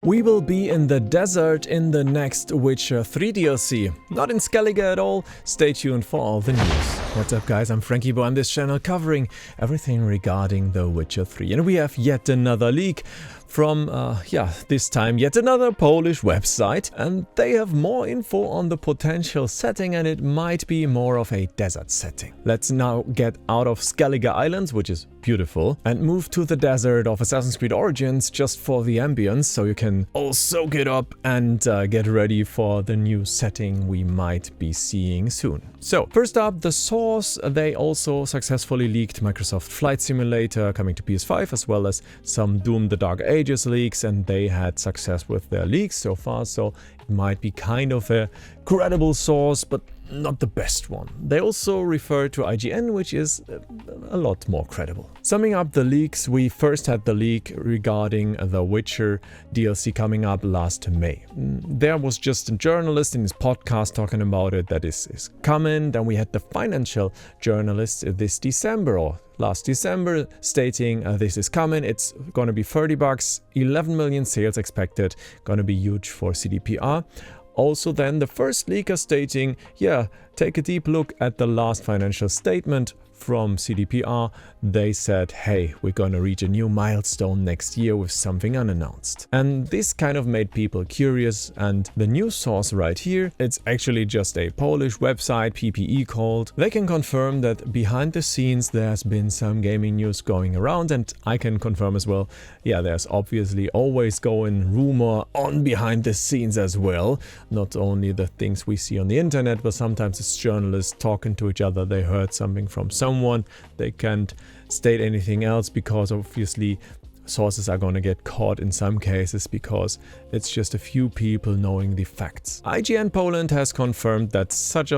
We will be in the desert in the next Witcher 3 DLC. Not in Skellige at all. Stay tuned for all the news. What's up guys, I'm Franky Boy on this channel covering everything regarding The Witcher 3. And we have yet another leak from, this time yet another Polish website. And they have more info on the potential setting and it might be more of a desert setting. Let's now get out of Skellige Islands, which is beautiful, and move to the desert of Assassin's Creed Origins just for the ambience, so you can all soak it up and get ready for the new setting we might be seeing soon. So, first up, the source. They also successfully leaked Microsoft Flight Simulator coming to PS5, as well as some Doom the Dark Ages leaks, and they had success with their leaks so far, so it might be kind of a credible source, but not the best one. They also refer to IGN, which is a lot more credible. Summing up the leaks, we first had the leak regarding the Witcher DLC coming up last May. There was just a journalist in his podcast talking about it, that is coming. Then we had the financial journalist this December, or last December, stating this is coming, it's gonna be $30, 11 million sales expected, gonna be huge for CDPR. Also then the first leaker stating, take a deep look at the last financial statement from CDPR. They said, hey, we're gonna reach a new milestone next year with something unannounced. And this kind of made people curious, and the news source right here, it's actually just a Polish website, PPE called. They can confirm that behind the scenes there's been some gaming news going around, and I can confirm as well, there's obviously always going rumor on behind the scenes as well. Not only the things we see on the internet, but sometimes it's journalists talking to each other. They heard something from someone, they can't state anything else because obviously sources are going to get caught in some cases because it's just a few people knowing the facts. IGN Poland has confirmed that such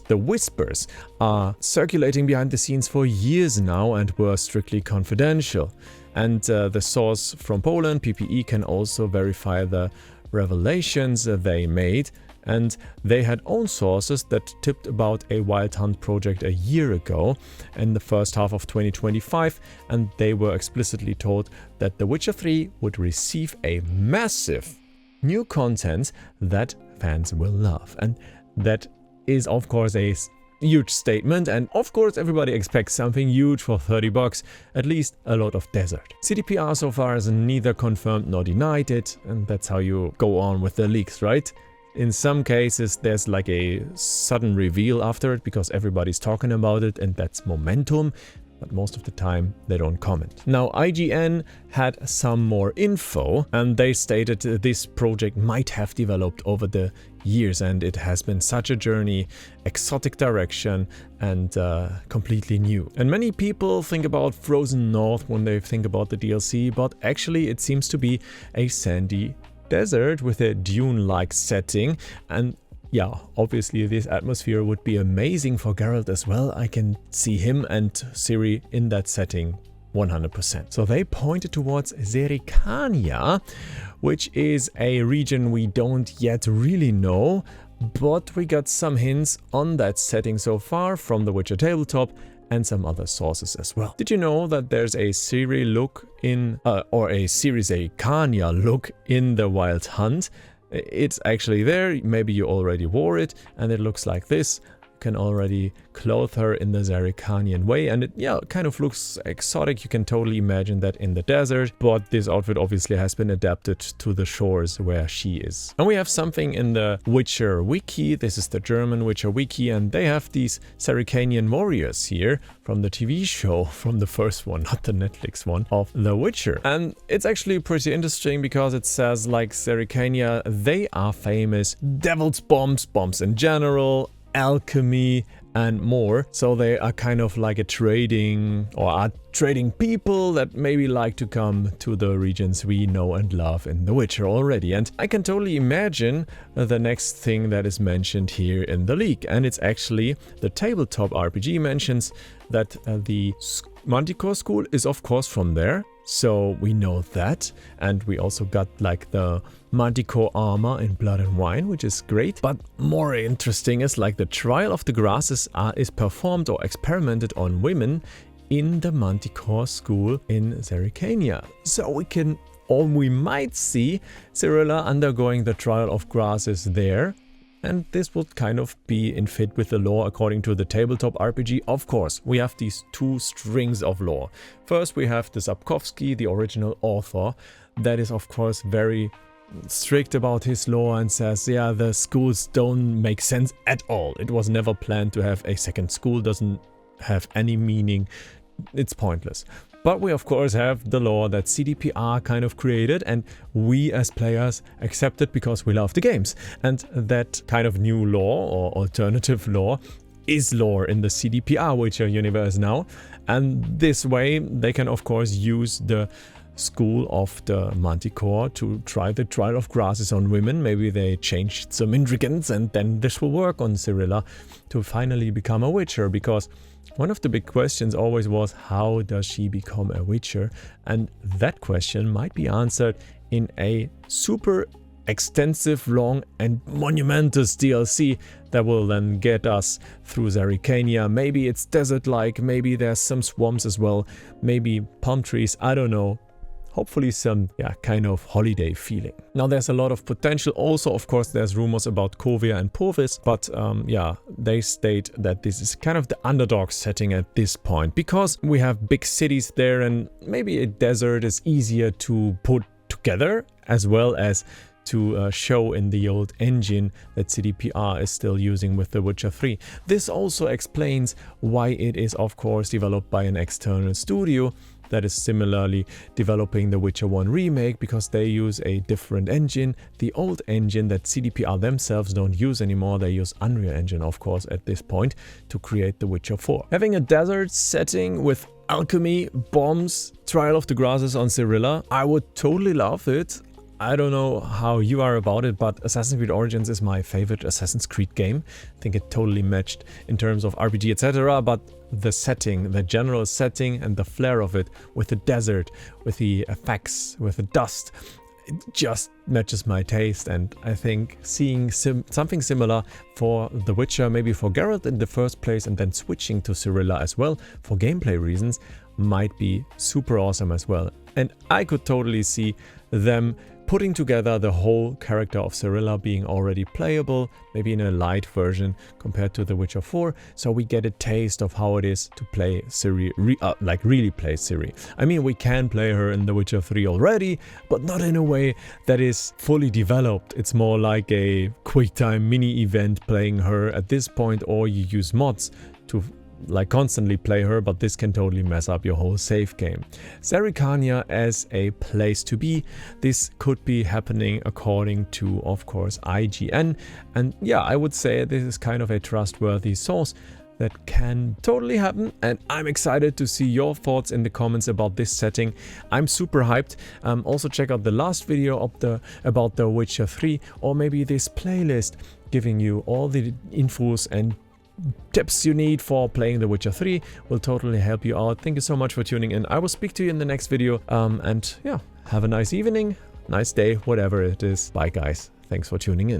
the whispers are circulating behind the scenes for years now and were strictly confidential. And the source from Poland, PPE, can also verify the revelations they made. And they had own sources that tipped about a Wild Hunt project a year ago in the first half of 2025, and they were explicitly told that The Witcher 3 would receive a massive new content that fans will love. And that is of course a huge statement, and of course everybody expects something huge for $30, at least a lot of desert. CDPR so far has neither confirmed nor denied it, and that's how you go on with the leaks, right? In some cases, there's like a sudden reveal after it because everybody's talking about it and that's momentum, but most of the time they don't comment. Now, IGN had some more info and they stated this project might have developed over the years and it has been such a journey, exotic direction and completely new. And many people think about Frozen North when they think about the DLC, but actually it seems to be a sandy desert with a dune-like setting, and obviously this atmosphere would be amazing for Geralt as well. I can see him and Ciri in that setting 100%. So they pointed towards Zerrikania, which is a region we don't yet really know, but we got some hints on that setting so far from the Witcher tabletop and some other sources as well. Did you know that there's a Ciri look in, or a Zerrikania look in the Wild Hunt? It's actually there, maybe you already wore it, and it looks like this. You can already clothe her in the Zerrikanian way, and it kind of looks exotic. You can totally imagine that in the desert, but this outfit obviously has been adapted to the shores where she is. And we have something in the Witcher wiki. This is the German Witcher wiki, and they have these Zerrikanian warriors here from the TV show, from the first one, not the Netflix one, of The Witcher. And it's actually pretty interesting because it says, like Zerrikania, they are famous devil's bombs in general, alchemy and more. So they are kind of like a trading people that maybe like to come to the regions we know and love in The Witcher already. And I can totally imagine the next thing that is mentioned here in the leak, and it's actually the tabletop RPG mentions that the Manticore school is of course from there. So we know that, and we also got like the Manticore armor in Blood and Wine, which is great. But more interesting is like the Trial of the Grasses is performed or experimented on women in the Manticore school in Zerrikania. So we can or we might see Cyrilla undergoing the trial of grasses there. And this would kind of be in fit with the lore according to the tabletop RPG. Of course, we have these two strings of lore. First, we have the Sapkowski, the original author, that is of course very strict about his lore and says, yeah, the schools don't make sense at all. It was never planned to have a second school, doesn't have any meaning, it's pointless. But we of course have the lore that CDPR kind of created, and we as players accept it because we love the games. And that kind of new lore or alternative lore is lore in the CDPR Witcher universe now. And this way they can of course use the school of the Manticore to try the trial of grasses on women. Maybe they changed some ingredients and then this will work on Cyrilla to finally become a Witcher, because one of the big questions always was, how does she become a Witcher? And that question might be answered in a super extensive, long and monumentous DLC that will then get us through Zerrikania. Maybe it's desert-like, maybe there's some swamps as well, maybe palm trees, I don't know. Hopefully some, kind of holiday feeling. Now there's a lot of potential. Also, of course, there's rumors about Kovia and Povis, but they state that this is kind of the underdog setting at this point, because we have big cities there and maybe a desert is easier to put together, as well as to show in the old engine that CDPR is still using with The Witcher 3. This also explains why it is, of course, developed by an external studio that is similarly developing The Witcher 1 remake, because they use a different engine, the old engine that CDPR themselves don't use anymore. They use Unreal Engine, of course, at this point to create The Witcher 4. Having a desert setting with alchemy, bombs, Trial of the Grasses on Cyrilla, I would totally love it. I don't know how you are about it, but Assassin's Creed Origins is my favorite Assassin's Creed game. I think it totally matched in terms of RPG, etc. But the setting, the general setting and the flair of it, with the desert, with the effects, with the dust, it just matches my taste. And I think seeing something similar for The Witcher, maybe for Geralt in the first place, and then switching to Cyrilla as well for gameplay reasons, might be super awesome as well. And I could totally see them putting together the whole character of Cyrilla being already playable, maybe in a light version compared to The Witcher 4, so we get a taste of how it is to play Ciri, really play Ciri. I mean, we can play her in The Witcher 3 already, but not in a way that is fully developed. It's more like a quick-time mini-event playing her at this point, or you use mods to constantly play her, but this can totally mess up your whole save game. Zerrikania as a place to be. This could be happening according to, of course, IGN. And yeah, I would say this is kind of a trustworthy source that can totally happen, and I'm excited to see your thoughts in the comments about this setting. I'm super hyped. Also check out the last video of about The Witcher 3, or maybe this playlist giving you all the infos and tips you need for playing The Witcher 3 will totally help you out. Thank you so much for tuning in. I will speak to you in the next video. And yeah, have a nice evening, nice day, whatever it is. Bye guys. Thanks for tuning in.